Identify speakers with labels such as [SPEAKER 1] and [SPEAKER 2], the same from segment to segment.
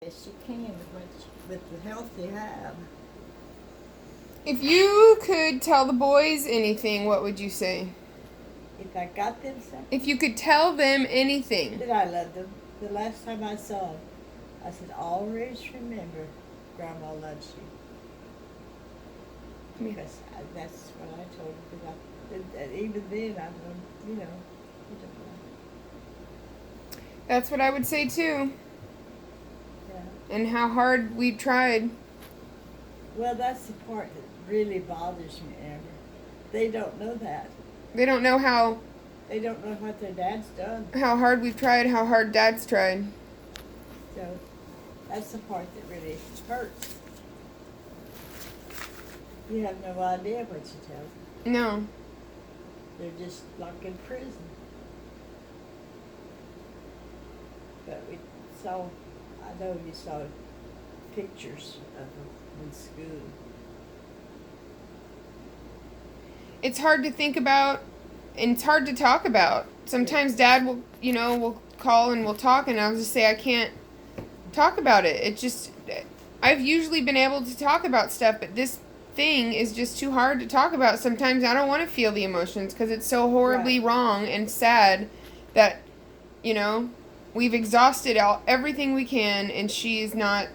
[SPEAKER 1] Yes, you can with the health you have.
[SPEAKER 2] If you could tell the boys anything, what would you say?
[SPEAKER 1] If I got them
[SPEAKER 2] If
[SPEAKER 1] something,
[SPEAKER 2] you could tell them anything.
[SPEAKER 1] that I love them. The last time I saw them, I said, always remember Grandma loves you.
[SPEAKER 2] Yeah.
[SPEAKER 1] Because that's what I told them. Because even then, I don't, you know, I don't know.
[SPEAKER 2] That's what I would say too.
[SPEAKER 1] Yeah.
[SPEAKER 2] And how hard we tried.
[SPEAKER 1] Well, that's the part that really bothers me, Amber. They don't know that.
[SPEAKER 2] They don't know
[SPEAKER 1] They don't know what their dad's done.
[SPEAKER 2] how hard we've tried, how hard Dad's tried.
[SPEAKER 1] So that's the part that really hurts. You have no idea what you tell them.
[SPEAKER 2] No.
[SPEAKER 1] They're just like in prison. But we saw, I know you saw pictures of them in school.
[SPEAKER 2] It's hard to think about and it's hard to talk about. Sometimes Dad will call and we'll talk and I'll just say I can't talk about it. It just I've usually been able to talk about stuff, but this thing is just too hard to talk about. Sometimes I don't want to feel the emotions because it's so horribly
[SPEAKER 1] Right.
[SPEAKER 2] wrong and sad that you know we've exhausted everything we can and she's not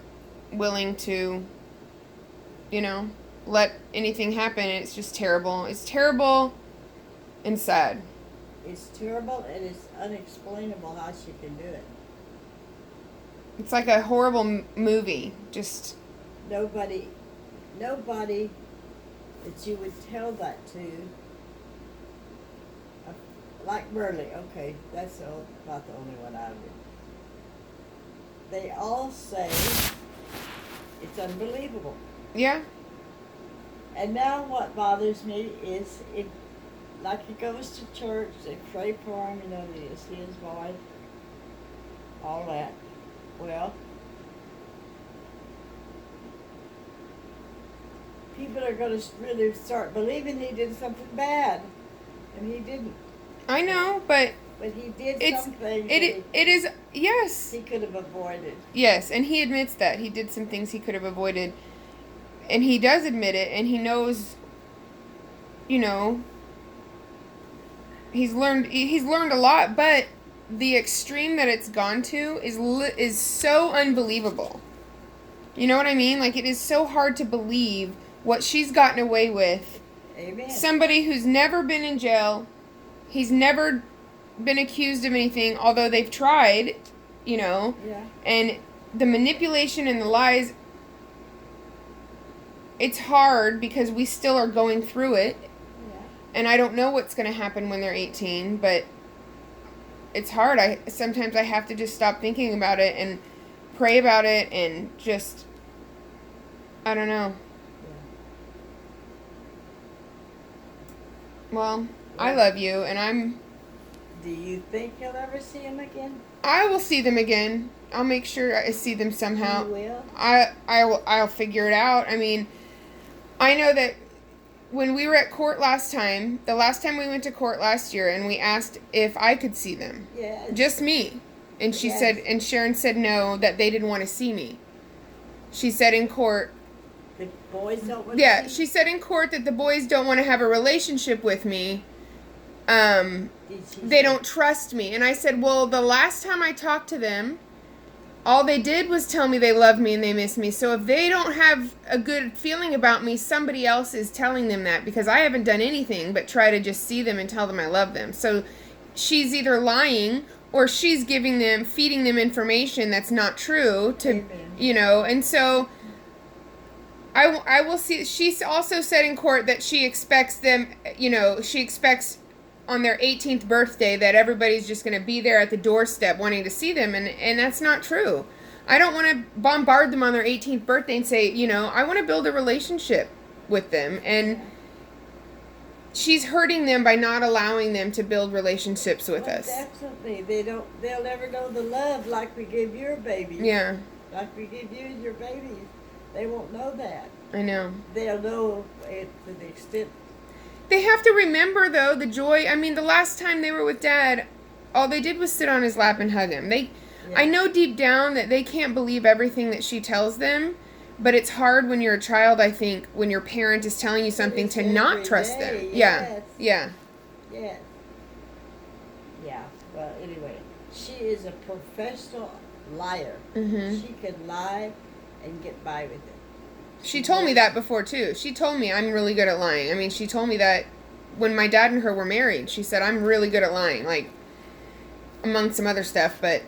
[SPEAKER 2] willing to let anything happen. It's just terrible. It's terrible and sad.
[SPEAKER 1] It's terrible and it's unexplainable how she can do it.
[SPEAKER 2] It's like a horrible movie. Just
[SPEAKER 1] Nobody that you would tell that to, like Burley, okay, that's about the only one I would. They all say it's unbelievable.
[SPEAKER 2] yeah.
[SPEAKER 1] And now what bothers me is if, like he goes to church, they pray for him, see his wife, all that. Well, people are going to really start believing he did something bad, and he didn't.
[SPEAKER 2] I know, but
[SPEAKER 1] But he did
[SPEAKER 2] it's
[SPEAKER 1] something
[SPEAKER 2] it is yes.
[SPEAKER 1] he could have avoided.
[SPEAKER 2] Yes, and he admits that he did some things he could have avoided. And he does admit it and he knows you know, he's learned a lot, but the extreme that it's gone to is so unbelievable. You know what I mean? Like it is so hard to believe what she's gotten away with.
[SPEAKER 1] Amen.
[SPEAKER 2] Somebody who's never been in jail, he's never been accused of anything, although they've tried,
[SPEAKER 1] Yeah.
[SPEAKER 2] and the manipulation and the lies, it's hard because we still are going through it,
[SPEAKER 1] Yeah.
[SPEAKER 2] and I don't know what's going to happen when they're 18, but it's hard. Sometimes I have to just stop thinking about it and pray about it and just I don't know. Well, I love you and
[SPEAKER 1] Do you think you'll ever see him again?
[SPEAKER 2] I will see them again. I'll make sure I see them somehow.
[SPEAKER 1] You will?
[SPEAKER 2] I'll figure it out. I mean, I know that when we were at court last time, the last time we went to court last year and we asked if I could see them.
[SPEAKER 1] Yes.
[SPEAKER 2] Just me. And she
[SPEAKER 1] Yes.
[SPEAKER 2] said and Sharon said no, that they didn't want to see me. She said in court,
[SPEAKER 1] The boys don't want
[SPEAKER 2] yeah,
[SPEAKER 1] to see
[SPEAKER 2] she said in court that the boys don't want to have a relationship with me.
[SPEAKER 1] Did she
[SPEAKER 2] They
[SPEAKER 1] say-
[SPEAKER 2] don't trust me. And I said, well, the last time I talked to them, all they did was tell me they love me and they miss me. So if they don't have a good feeling about me, somebody else is telling them that because I haven't done anything but try to just see them and tell them I love them. So she's either lying or she's feeding them information that's not true to,
[SPEAKER 1] Amen.
[SPEAKER 2] and so I will see. She also said in court that she expects them, she expects on their 18th birthday that everybody's just going to be there at the doorstep wanting to see them, and that's not true. I don't want to bombard them on their 18th birthday and say, I want to build a relationship with them, and she's hurting them by not allowing them to build relationships with
[SPEAKER 1] Well,
[SPEAKER 2] us.
[SPEAKER 1] definitely. They'll never know the love like we give your baby.
[SPEAKER 2] Yeah,
[SPEAKER 1] Like we give you your baby. They won't know that.
[SPEAKER 2] I know.
[SPEAKER 1] They'll know it to the extent.
[SPEAKER 2] They have to remember, though, the joy. I mean, the last time they were with Dad, all they did was sit on his lap and hug him.
[SPEAKER 1] Yeah.
[SPEAKER 2] I know deep down that they can't believe everything that she tells them, but it's hard when you're a child, I think, when your parent is telling you something
[SPEAKER 1] it's
[SPEAKER 2] to not
[SPEAKER 1] every
[SPEAKER 2] trust
[SPEAKER 1] day,
[SPEAKER 2] them.
[SPEAKER 1] yes.
[SPEAKER 2] Yeah.
[SPEAKER 1] Yes. Yeah. Well, anyway, she is a professional liar.
[SPEAKER 2] Mhm.
[SPEAKER 1] She could lie and get by with it.
[SPEAKER 2] She told me that before too. She told me I'm really good at lying. I mean, she told me that when my dad and her were married. She said I'm really good at lying, like among some other stuff, but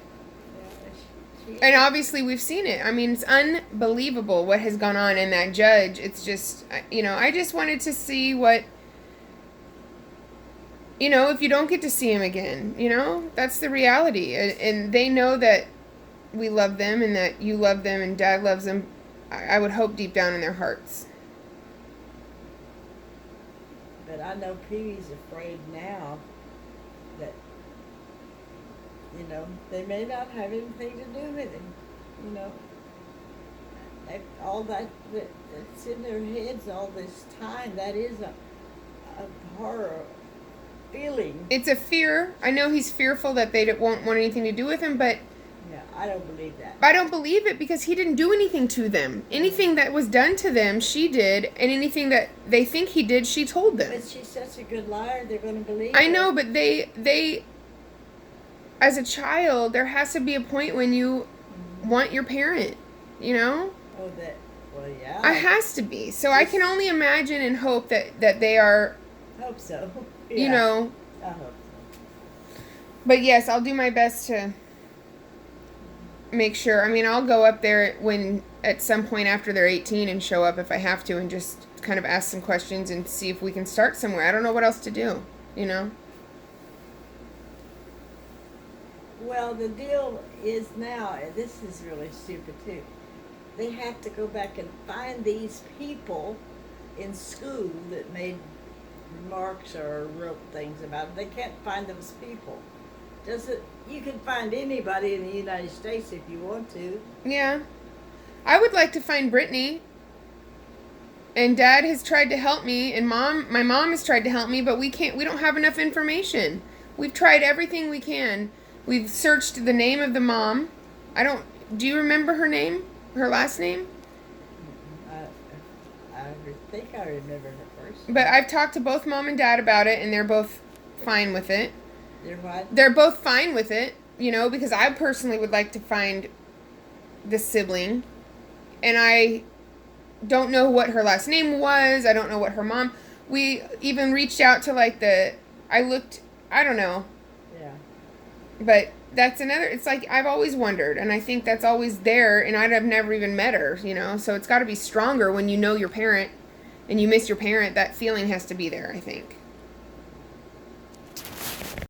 [SPEAKER 1] Yeah,
[SPEAKER 2] and obviously we've seen it. I mean, it's unbelievable what has gone on in that judge. It's just, I just wanted to see what, if you don't get to see him again, that's the reality. And they know that we love them and that you love them and Dad loves them. I would hope deep down in their hearts.
[SPEAKER 1] But I know Pee-wee's afraid now that, they may not have anything to do with him, all that's in their heads all this time, that is a horror feeling.
[SPEAKER 2] It's a fear. I know he's fearful that they won't want anything to do with him, but
[SPEAKER 1] Yeah, I don't believe that.
[SPEAKER 2] I don't believe it because he didn't do anything to them. Anything that was done to them, she did, and anything that they think he did, she told them.
[SPEAKER 1] But she's such a good liar, they're going to believe
[SPEAKER 2] I
[SPEAKER 1] her.
[SPEAKER 2] know, but they as a child, there has to be a point when you want your parent,
[SPEAKER 1] Oh, yeah.
[SPEAKER 2] It has to be. So I can only imagine and hope that they are,
[SPEAKER 1] Hope so.
[SPEAKER 2] I
[SPEAKER 1] hope so.
[SPEAKER 2] But yes, I'll do my best to make sure. I mean, I'll go up there at some point after they're 18 and show up if I have to and just kind of ask some questions and see if we can start somewhere. I don't know what else to do,
[SPEAKER 1] Well, the deal is now, and this is really stupid too, they have to go back and find these people in school that made remarks or wrote things about it. They can't find those people. You can find anybody in the United States if you want to.
[SPEAKER 2] Yeah. I would like to find Brittany. And Dad has tried to help me, and my mom has tried to help me, but we don't have enough information. We've tried everything we can. We've searched the name of the mom. Do you remember her name? Her last name?
[SPEAKER 1] I think I remember her first.
[SPEAKER 2] But I've talked to both Mom and Dad about it, and they're both fine with it.
[SPEAKER 1] They're what?
[SPEAKER 2] They're both fine with it, because I personally would like to find the sibling. And I don't know what her last name was. I don't know what her mom... We even reached out to, I don't know.
[SPEAKER 1] Yeah.
[SPEAKER 2] But that's another... It's like, I've always wondered, and I think that's always there, and I've never even met her, So it's got to be stronger when you know your parent, and you miss your parent. That feeling has to be there, I think.